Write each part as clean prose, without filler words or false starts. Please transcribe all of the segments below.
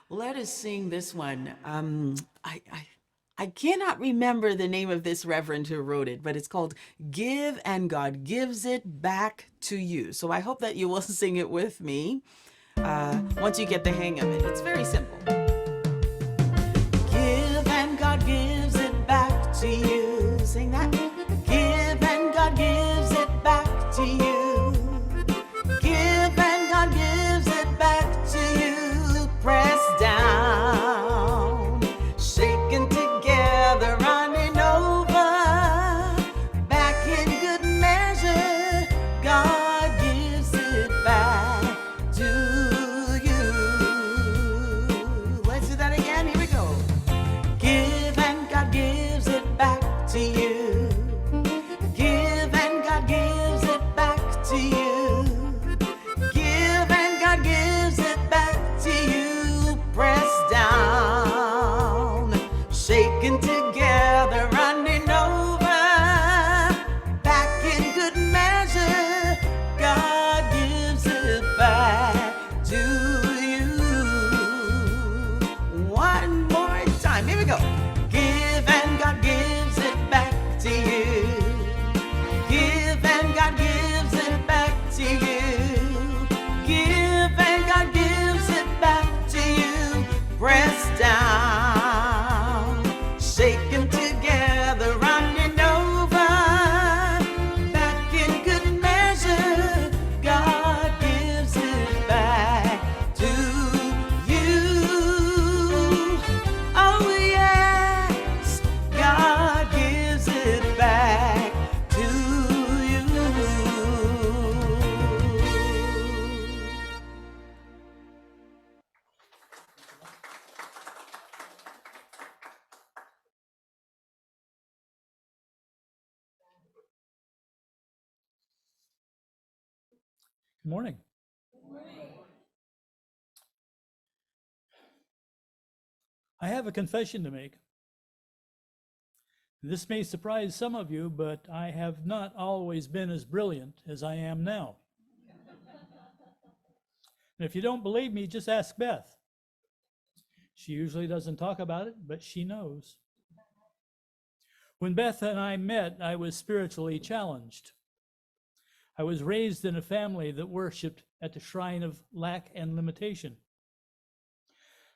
Let us sing this one. I cannot remember the name of this reverend who wrote it, but it's called Give and God Gives It Back to You. So I hope that you will sing it with me once you get the hang of it. It's very simple. Give and God gives it back to you. Sing that. Give and God gives it back to you. Give and God gives it back to you. Press down, shaken together, running over, back in good measure. God gives it back to you. Let's do that again. Here we go. Give and God gives it back to you. Give and God gives it back to you. Give and God gives it back to you. Pressed down, shaken together, running over, back in good measure. God gives it back to you. One more time. Here we go. Give and God gives it back to you. Give and God gives it back to you. Give and God gives it back to you. Pressed down, shaken together, running over, back in good measure. God gives it back to you. Oh yes, God gives it back to you. Good morning. I have a confession to make. This may surprise some of you, but I have not always been as brilliant as I am now. And if you don't believe me, just ask Beth. She usually doesn't talk about it, but she knows. When Beth and I met, I was spiritually challenged. I was raised in a family that worshiped at the shrine of lack and limitation.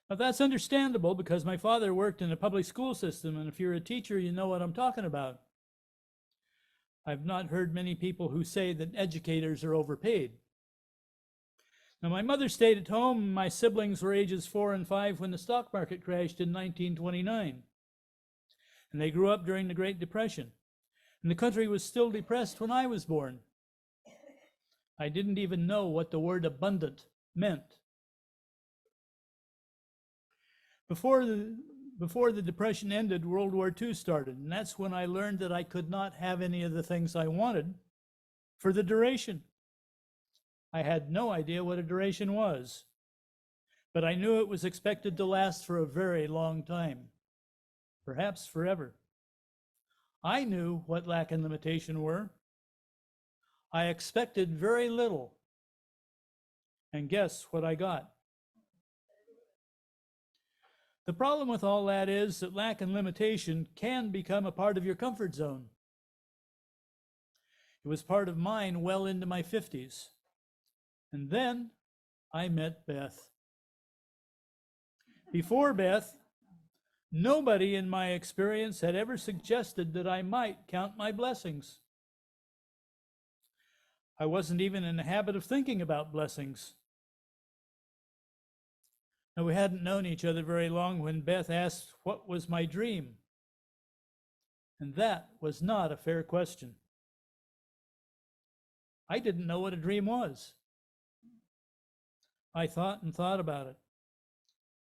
Now, that's understandable because my father worked in a public school system, and if you're a teacher, you know what I'm talking about. I've not heard many people who say that educators are overpaid. Now, my mother stayed at home, and my siblings were ages 4 and 5 when the stock market crashed in 1929. And they grew up during the Great Depression. And the country was still depressed when I was born. I didn't even know what the word abundant meant. Before the Depression ended, World War II started, and that's when I learned that I could not have any of the things I wanted for the duration. I had no idea what a duration was, but I knew it was expected to last for a very long time, perhaps forever. I knew what lack and limitation were. I expected very little, and guess what I got? The problem with all that is that lack and limitation can become a part of your comfort zone. It was part of mine well into my 50s. And then I met Beth. Before Beth, nobody in my experience had ever suggested that I might count my blessings. I wasn't even in the habit of thinking about blessings. Now, we hadn't known each other very long when Beth asked what was my dream. And that was not a fair question. I didn't know what a dream was. I thought and thought about it.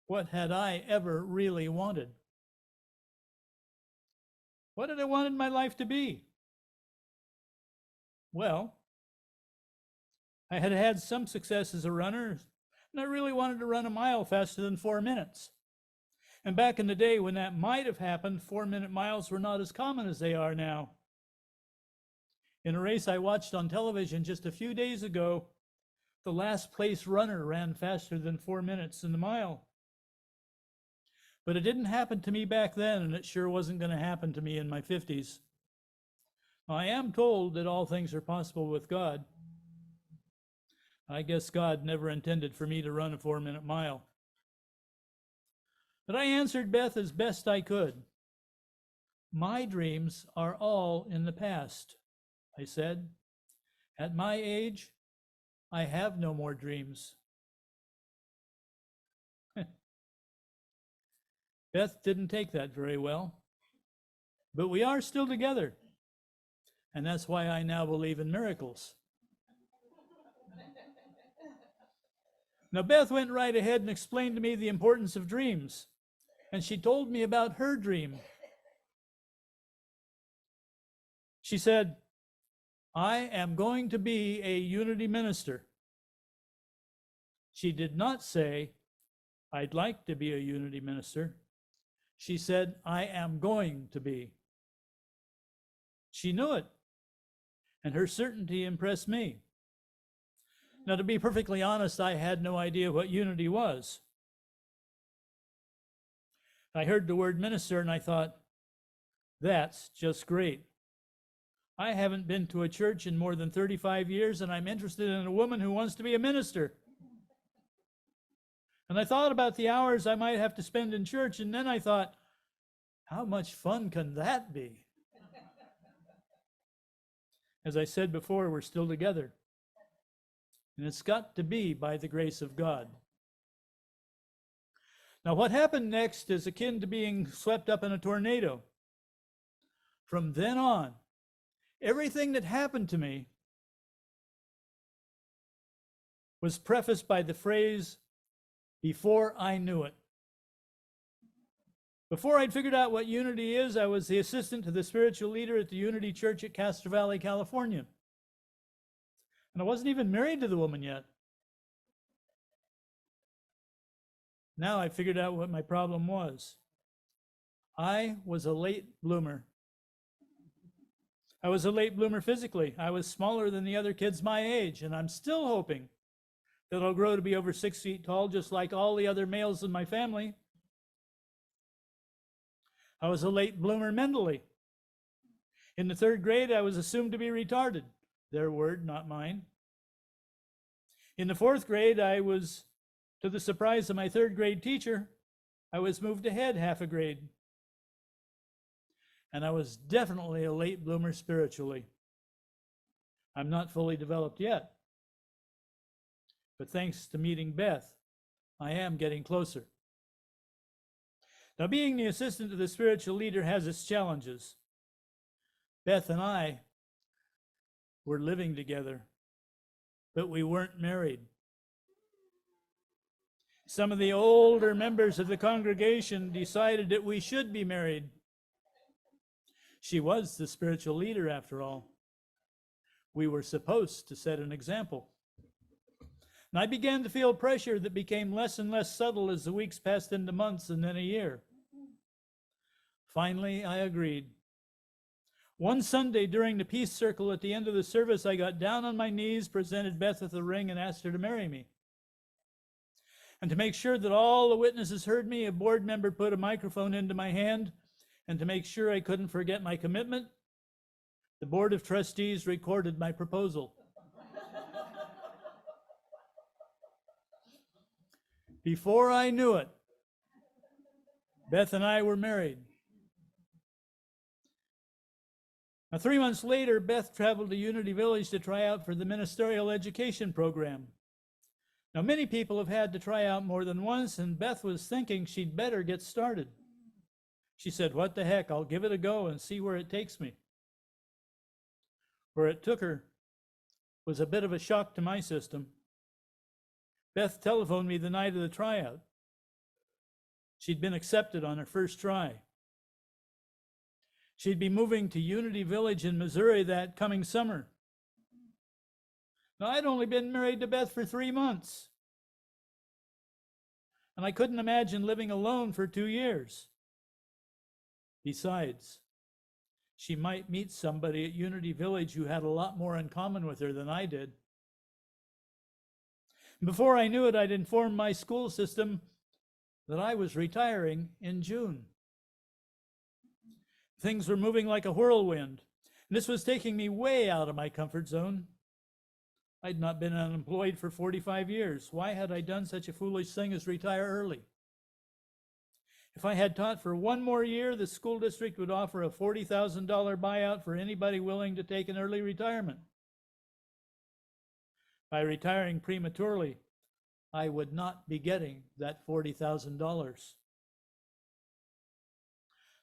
What had I ever really wanted? What did I want my life to be? Well, I had had some success as a runner, and I really wanted to run a mile faster than 4 minutes. And back in the day when that might have happened, 4-minute miles were not as common as they are now. In a race I watched on television just a few days ago, the last place runner ran faster than 4 minutes in the mile. But it didn't happen to me back then, and it sure wasn't going to happen to me in my 50s. I am told that all things are possible with God. I guess God never intended for me to run a 4-minute mile. But I answered Beth as best I could. My dreams are all in the past, I said. At my age, I have no more dreams. Beth didn't take that very well, but we are still together, and that's why I now believe in miracles. Now, Beth went right ahead and explained to me the importance of dreams, and she told me about her dream. She said, I am going to be a unity minister. She did not say, I'd like to be a unity minister. She said, I am going to be. She knew it, and her certainty impressed me. Now, to be perfectly honest, I had no idea what unity was. I heard the word minister and I thought, that's just great. I haven't been to a church in more than 35 years, and I'm interested in a woman who wants to be a minister. And I thought about the hours I might have to spend in church, and then I thought, how much fun can that be? As I said before, we're still together. And it's got to be by the grace of God. Now, what happened next is akin to being swept up in a tornado. From then on, everything that happened to me was prefaced by the phrase, before I knew it. Before I'd figured out what unity is, I was the assistant to the spiritual leader at the Unity Church at Castro Valley, California. And I wasn't even married to the woman yet. Now I figured out what my problem was. I was a late bloomer. I was a late bloomer physically. I was smaller than the other kids my age, and I'm still hoping that I'll grow to be over 6 feet tall, just like all the other males in my family. I was a late bloomer mentally. In the 3rd grade, I was assumed to be retarded. Their word, not mine. In the 4th grade, to the surprise of my 3rd grade teacher, I was moved ahead half a grade. And I was definitely a late bloomer spiritually. I'm not fully developed yet. But thanks to meeting Beth, I am getting closer. Now, being the assistant to the spiritual leader has its challenges. Beth and I were living together, but we weren't married. Some of the older members of the congregation decided that we should be married. She was the spiritual leader, after all. We were supposed to set an example. And I began to feel pressure that became less and less subtle as the weeks passed into months and then a year. Finally, I agreed. One Sunday during the peace circle at the end of the service, I got down on my knees, presented Beth with a ring, and asked her to marry me. And to make sure that all the witnesses heard me, a board member put a microphone into my hand. And to make sure I couldn't forget my commitment, the Board of Trustees recorded my proposal. Before I knew it, Beth and I were married. Now, 3 months later, Beth traveled to Unity Village to try out for the ministerial education program. Now, many people have had to try out more than once, and Beth was thinking she'd better get started. She said, what the heck, I'll give it a go and see where it takes me. Where it took her was a bit of a shock to my system. Beth telephoned me the night of the tryout. She'd been accepted on her first try. She'd be moving to Unity Village in Missouri that coming summer. Now, I'd only been married to Beth for 3 months. And I couldn't imagine living alone for 2 years. Besides, she might meet somebody at Unity Village who had a lot more in common with her than I did. Before I knew it, I'd informed my school system that I was retiring in June. Things were moving like a whirlwind, and this was taking me way out of my comfort zone. I'd not been unemployed for 45 years. Why had I done such a foolish thing as retire early? If I had taught for one more year, the school district would offer a $40,000 buyout for anybody willing to take an early retirement. By retiring prematurely, I would not be getting that $40,000.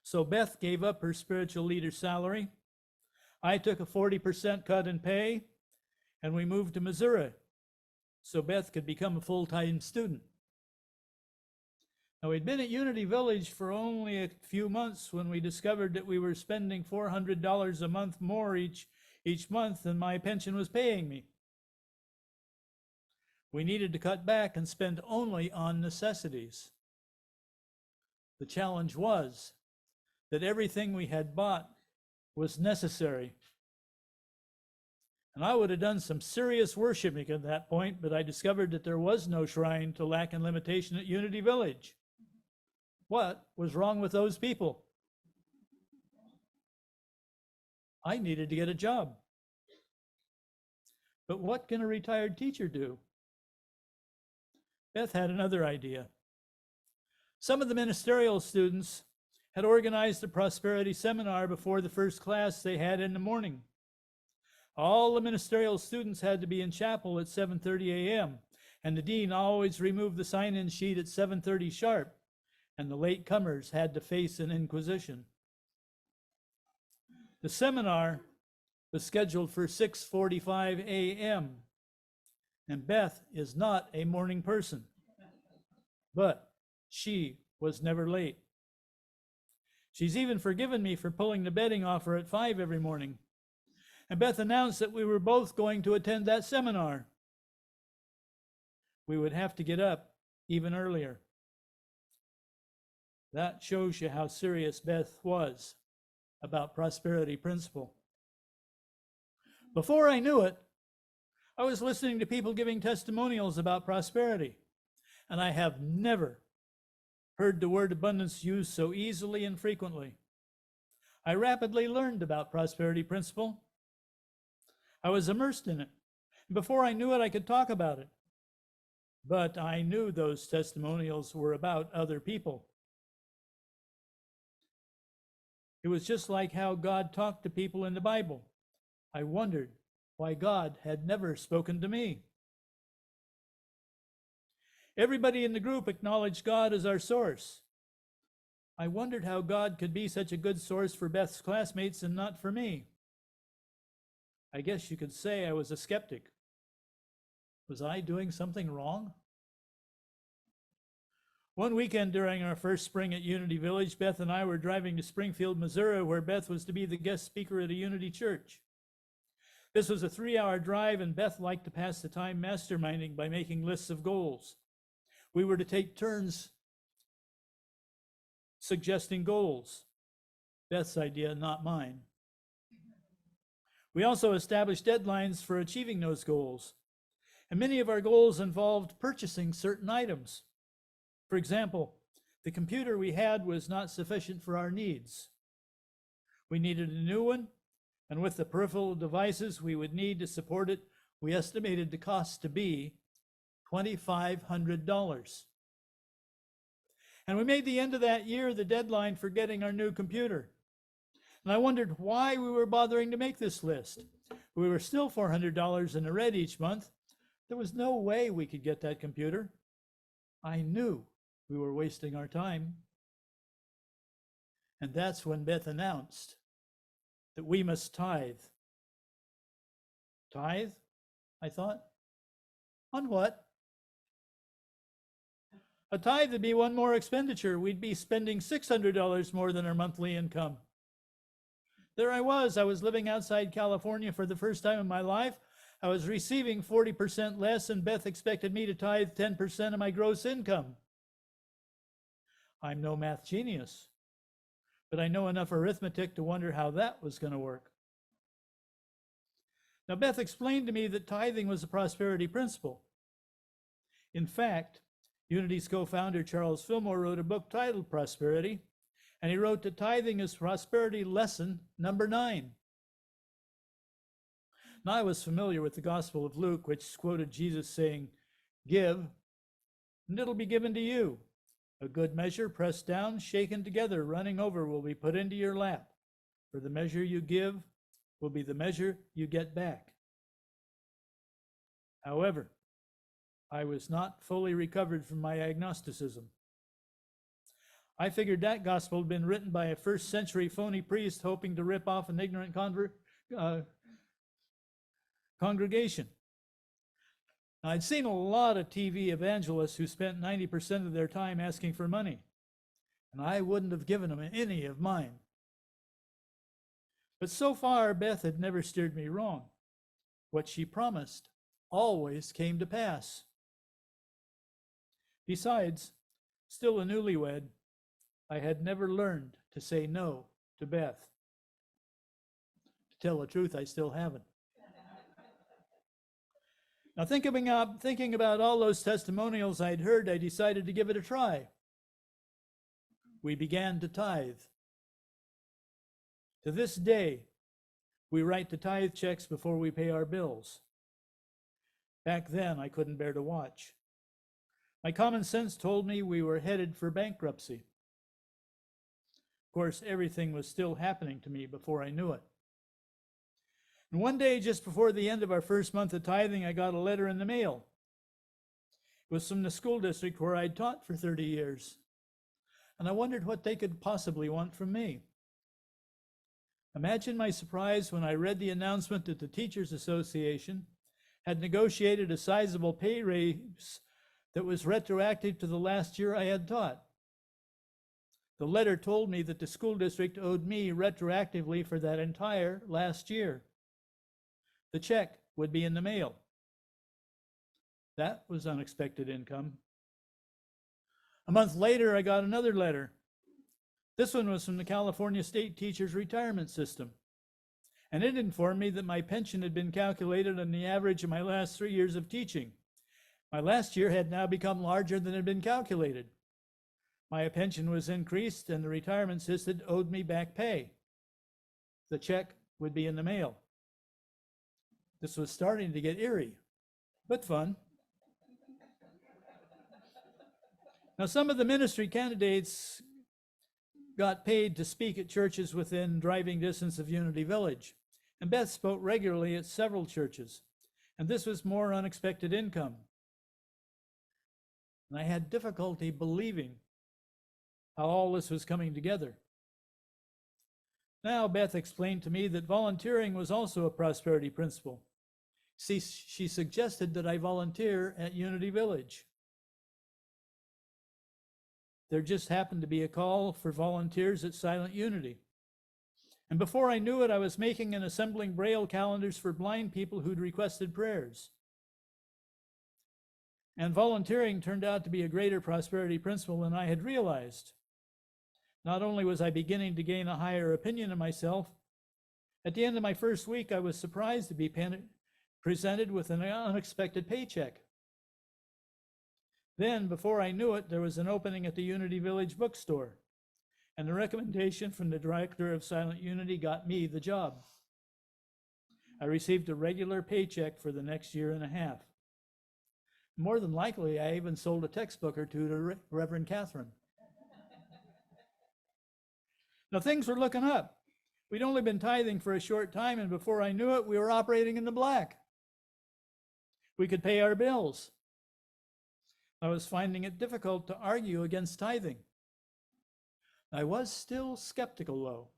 So Beth gave up her spiritual leader salary. I took a 40% cut in pay, and we moved to Missouri so Beth could become a full-time student. Now, we'd been at Unity Village for only a few months when we discovered that we were spending $400 a month more each month than my pension was paying me. We needed to cut back and spend only on necessities. The challenge was that everything we had bought was necessary. And I would have done some serious worshiping at that point, but I discovered that there was no shrine to lack and limitation at Unity Village. What was wrong with those people? I needed to get a job. But what can a retired teacher do? Beth had another idea. Some of the ministerial students had organized a prosperity seminar before the first class they had in the morning. All the ministerial students had to be in chapel at 7:30 a.m., and the dean always removed the sign-in sheet at 7:30 sharp, and the late comers had to face an inquisition. The seminar was scheduled for 6:45 a.m., and Beth is not a morning person, but she was never late. She's even forgiven me for pulling the bedding off her at 5 every morning. And Beth announced that we were both going to attend that seminar. We would have to get up even earlier. That shows you how serious Beth was about prosperity principle. Before I knew it, I was listening to people giving testimonials about prosperity, and I have never heard the word abundance used so easily and frequently. I rapidly learned about prosperity principle. I was immersed in it. Before I knew it, I could talk about it. But I knew those testimonials were about other people. It was just like how God talked to people in the Bible. I wondered why God had never spoken to me. Everybody in the group acknowledged God as our source. I wondered how God could be such a good source for Beth's classmates and not for me. I guess you could say I was a skeptic. Was I doing something wrong? One weekend during our first spring at Unity Village, Beth and I were driving to Springfield, Missouri, where Beth was to be the guest speaker at a Unity church. This was a 3-hour drive, and Beth liked to pass the time masterminding by making lists of goals. We were to take turns suggesting goals. Beth's idea, not mine. We also established deadlines for achieving those goals. And many of our goals involved purchasing certain items. For example, the computer we had was not sufficient for our needs. We needed a new one, and with the peripheral devices we would need to support it, we estimated the cost to be $2,500. And we made the end of that year the deadline for getting our new computer. And I wondered why we were bothering to make this list. We were still $400 in the red each month. There was no way we could get that computer. I knew we were wasting our time. And that's when Beth announced that we must tithe. Tithe? I thought. On what? A tithe would be one more expenditure. We'd be spending $600 more than our monthly income. There I was living outside California for the first time in my life. I was receiving 40% less, and Beth expected me to tithe 10% of my gross income. I'm no math genius, but I know enough arithmetic to wonder how that was going to work. Now, Beth explained to me that tithing was a prosperity principle. In fact, Unity's co-founder Charles Fillmore wrote a book titled Prosperity, and he wrote that tithing is prosperity lesson number 9. Now, I was familiar with the Gospel of Luke, which quoted Jesus saying, "Give, and it'll be given to you. A good measure, pressed down, shaken together, running over, will be put into your lap. For the measure you give will be the measure you get back." However, I was not fully recovered from my agnosticism. I figured that gospel had been written by a first century phony priest hoping to rip off an ignorant congregation. I'd seen a lot of TV evangelists who spent 90% of their time asking for money, and I wouldn't have given them any of mine. But so far, Beth had never steered me wrong. What she promised always came to pass. Besides, still a newlywed, I had never learned to say no to Beth. To tell the truth, I still haven't. Now, thinking about all those testimonials I'd heard, I decided to give it a try. We began to tithe. To this day, we write the tithe checks before we pay our bills. Back then, I couldn't bear to watch. My common sense told me we were headed for bankruptcy. Of course, everything was still happening to me before I knew it. And one day, just before the end of our first month of tithing, I got a letter in the mail. It was from the school district where I'd taught for 30 years. And I wondered what they could possibly want from me. Imagine my surprise when I read the announcement that the Teachers Association had negotiated a sizable pay raise that was retroactive to the last year I had taught. The letter told me that the school district owed me retroactively for that entire last year. The check would be in the mail. That was unexpected income. A month later, I got another letter. This one was from the California State Teachers Retirement System, and it informed me that my pension had been calculated on the average of my last 3 years of teaching. My last year had now become larger than had been calculated. My pension was increased, and the retirement system owed me back pay. The check would be in the mail. This was starting to get eerie, but fun. Now, some of the ministry candidates got paid to speak at churches within driving distance of Unity Village, and Beth spoke regularly at several churches, and this was more unexpected income. And I had difficulty believing how all this was coming together. Now, Beth explained to me that volunteering was also a prosperity principle. See, she suggested that I volunteer at Unity Village. There just happened to be a call for volunteers at Silent Unity. And before I knew it, I was making and assembling Braille calendars for blind people who'd requested prayers. And volunteering turned out to be a greater prosperity principle than I had realized. Not only was I beginning to gain a higher opinion of myself, at the end of my first week, I was surprised to be presented with an unexpected paycheck. Then, before I knew it, there was an opening at the Unity Village bookstore, and the recommendation from the director of Silent Unity got me the job. I received a regular paycheck for the next year and a half. More than likely, I even sold a textbook or two to Reverend Catherine. Now, things were looking up. We'd only been tithing for a short time, and before I knew it, we were operating in the black. We could pay our bills. I was finding it difficult to argue against tithing. I was still skeptical, though.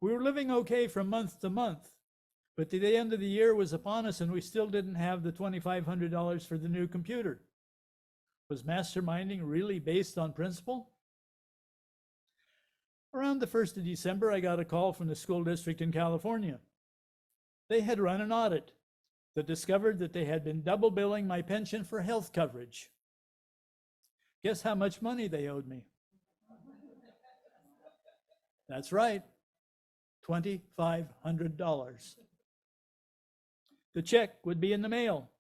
We were living okay from month to month, but the end of the year was upon us, and we still didn't have the $2,500 for the new computer. Was masterminding really based on principle? Around the 1st of December, I got a call from the school district in California. They had run an audit that discovered that they had been double billing my pension for health coverage. Guess how much money they owed me? That's right, $2,500. The check would be in the mail.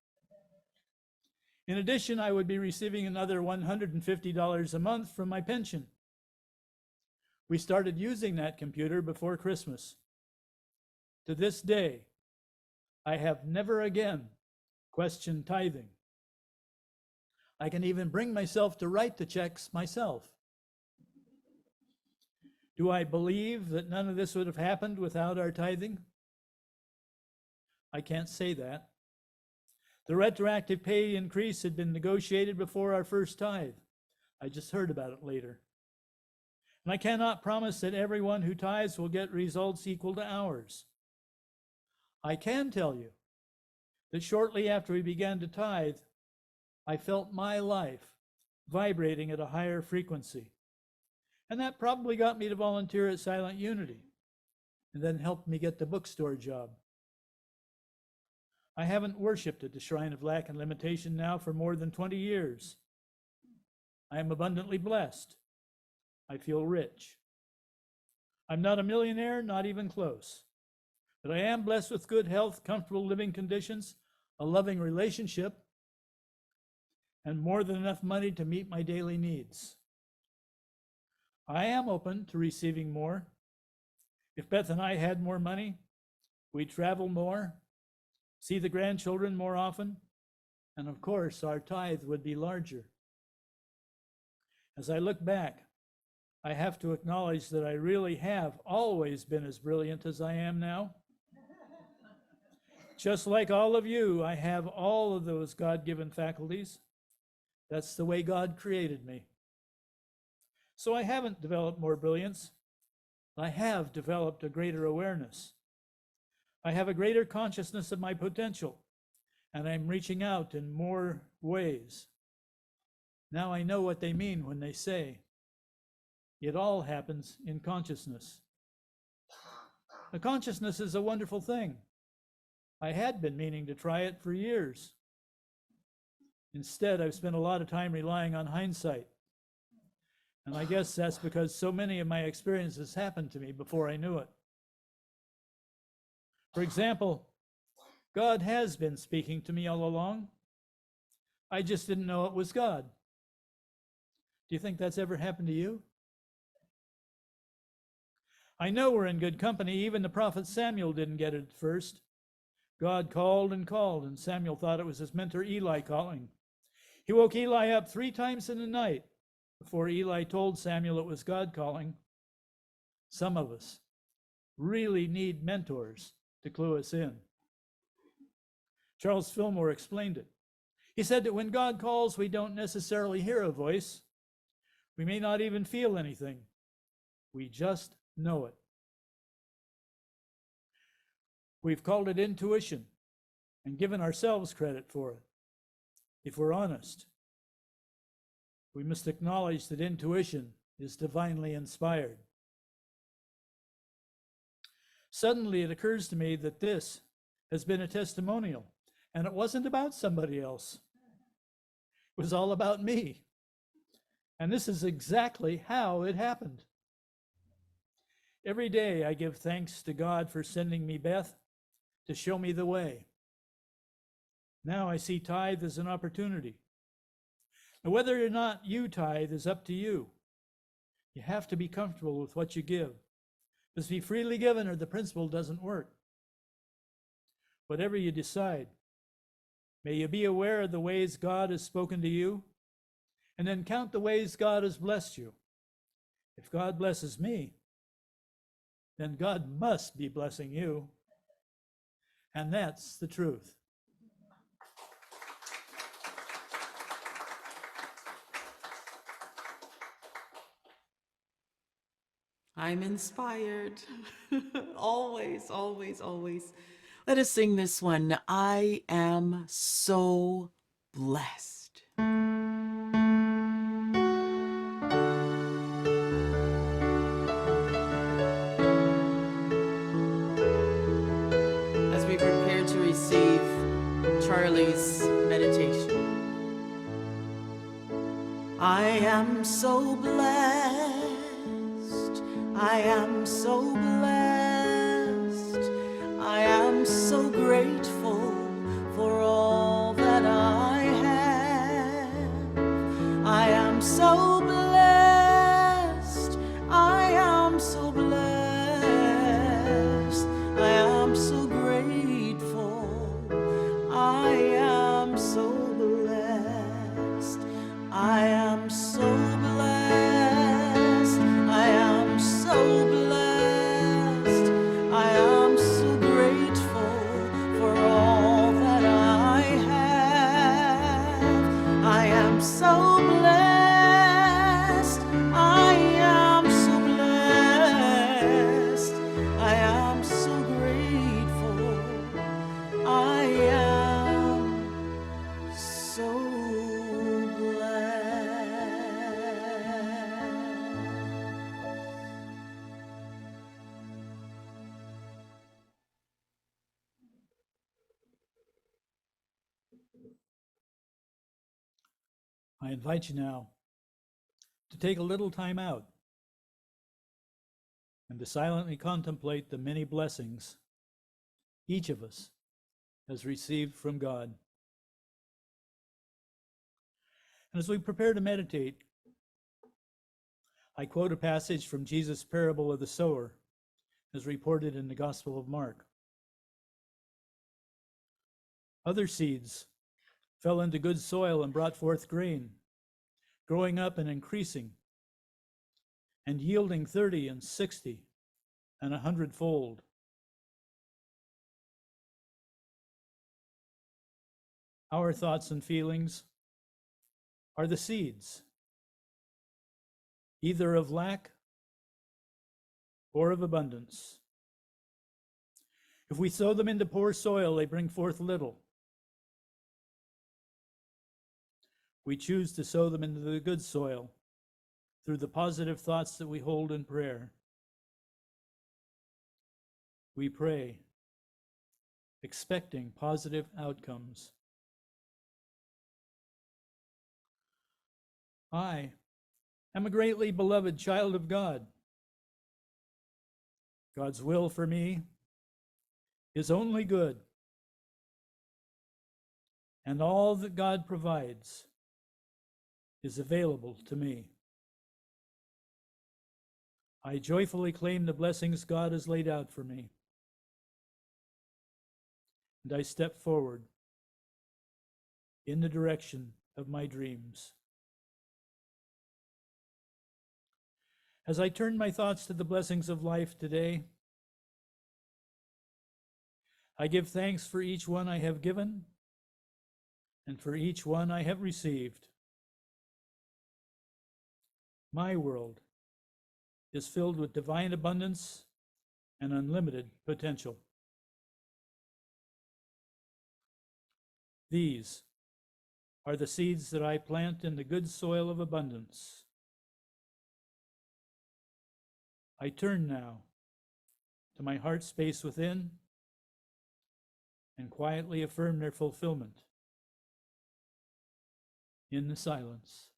In addition, I would be receiving another $150 a month from my pension. We started using that computer before Christmas. To this day, I have never again questioned tithing. I can even bring myself to write the checks myself. Do I believe that none of this would have happened without our tithing? I can't say that. The retroactive pay increase had been negotiated before our first tithe. I just heard about it later. And I cannot promise that everyone who tithes will get results equal to ours. I can tell you that shortly after we began to tithe, I felt my life vibrating at a higher frequency. And that probably got me to volunteer at Silent Unity and then helped me get the bookstore job. I haven't worshiped at the Shrine of Lack and Limitation now for more than 20 years. I am abundantly blessed. I feel rich. I'm not a millionaire, not even close. But I am blessed with good health, comfortable living conditions, a loving relationship, and more than enough money to meet my daily needs. I am open to receiving more. If Beth and I had more money, we'd travel more, see the grandchildren more often, and of course, our tithe would be larger. As I look back, I have to acknowledge that I really have always been as brilliant as I am now. Just like all of you, I have all of those God-given faculties. That's the way God created me. So I haven't developed more brilliance. I have developed a greater awareness. I have a greater consciousness of my potential, and I'm reaching out in more ways. Now I know what they mean when they say, it all happens in consciousness. The consciousness is a wonderful thing. I had been meaning to try it for years. Instead, I've spent a lot of time relying on hindsight. And I guess that's because so many of my experiences happened to me before I knew it. For example, God has been speaking to me all along. I just didn't know it was God. Do you think that's ever happened to you? I know we're in good company. Even the prophet Samuel didn't get it at first. God called, and Samuel thought it was his mentor Eli calling. He woke Eli up 3 times in the night before Eli told Samuel it was God calling. Some of us really need mentors to clue us in. Charles Fillmore explained it. He said that when God calls, we don't necessarily hear a voice. We may not even feel anything. We just know it. We've called it intuition and given ourselves credit for it. If we're honest, we must acknowledge that intuition is divinely inspired. Suddenly it occurs to me that this has been a testimonial, and it wasn't about somebody else. It was all about me. And this is exactly how it happened. Every day I give thanks to God for sending me Beth to show me the way. Now I see tithe as an opportunity. Now, whether or not you tithe is up to you. You have to be comfortable with what you give. Must be freely given or the principle doesn't work. Whatever you decide, may you be aware of the ways God has spoken to you, and then count the ways God has blessed you. If God blesses me, then God must be blessing you. And that's the truth. I'm inspired. Always, always, always. Let us sing this one. I am so blessed. As we prepare to receive Charlie's meditation. I am so blessed. I am so blessed. I am so grateful for all that I I invite you now to take a little time out and to silently contemplate the many blessings each of us has received from God. And as we prepare to meditate, I quote a passage from Jesus' parable of the sower, as reported in the Gospel of Mark. Other seeds fell into good soil and brought forth grain, growing up and increasing, and yielding 30 and 60 and 100-fold. Our thoughts and feelings are the seeds, either of lack or of abundance. If we sow them into poor soil, they bring forth little. We choose to sow them into the good soil through the positive thoughts that we hold in prayer. We pray, expecting positive outcomes. I am a greatly beloved child of God. God's will for me is only good, and all that God provides is available to me. I joyfully claim the blessings God has laid out for me, and I step forward in the direction of my dreams. As I turn my thoughts to the blessings of life today, I give thanks for each one I have given and for each one I have received. My world is filled with divine abundance and unlimited potential. These are the seeds that I plant in the good soil of abundance. I turn now to my heart space within and quietly affirm their fulfillment in the silence.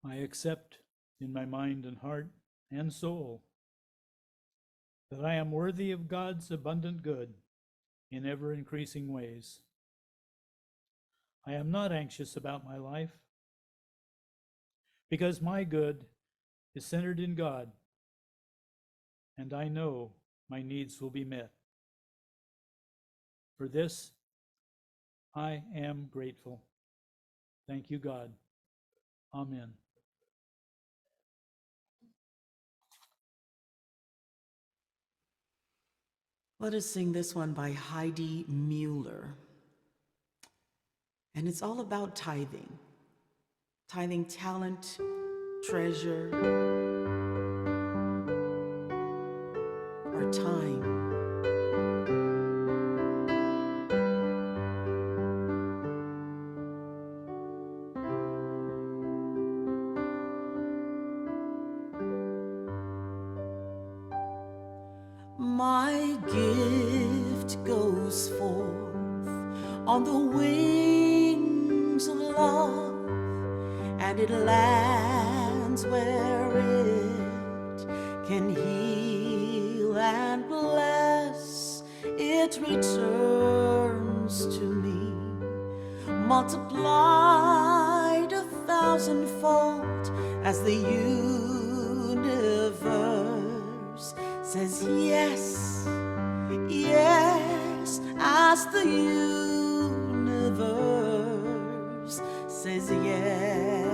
I accept in my mind and heart and soul that I am worthy of God's abundant good in ever increasing ways. I am not anxious about my life because my good is centered in God, and I know my needs will be met. For this, I am grateful. Thank you, God. Amen. Let us sing this one by Heidi Mueller. And it's all about tithing. Tithing talent, treasure, or time. My gift goes forth on the wings of love, and it lands where it can heal and bless, it returns to me, multiplied 1,000-fold, as the universe says yes, yes, as the universe says yes.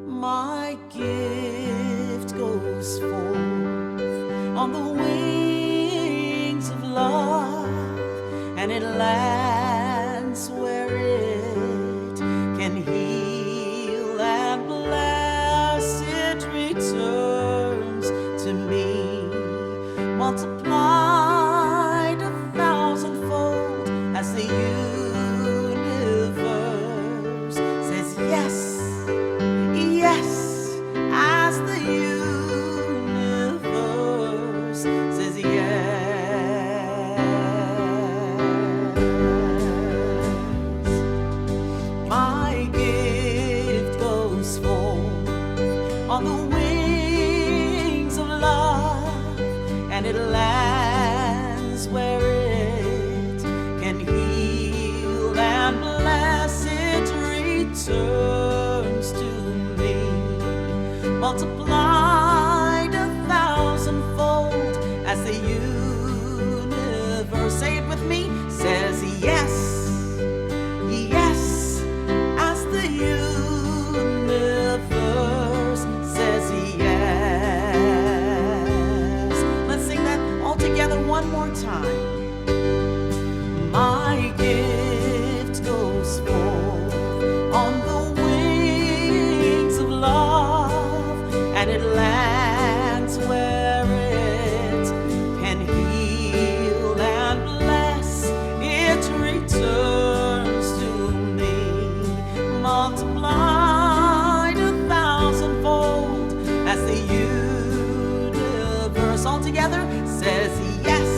My gift goes forth on the wings of love, and it lands where it can heal and bless. It returns to me, multiplied 1,000-fold, as the universe says yes, yes, as the universe says yes. My gift goes forth on the wings of love, and it lands where it can heal and bless. It returns to me, multiplied 1,000-fold, as the universe, say it with me, says yes, yes, as the universe says yes. Let's sing that all together one more time. My gift goes forth on the wings of love, and it lands where it can heal and bless. It returns to me, multiplied 1,000-fold, as the universe all together says yes,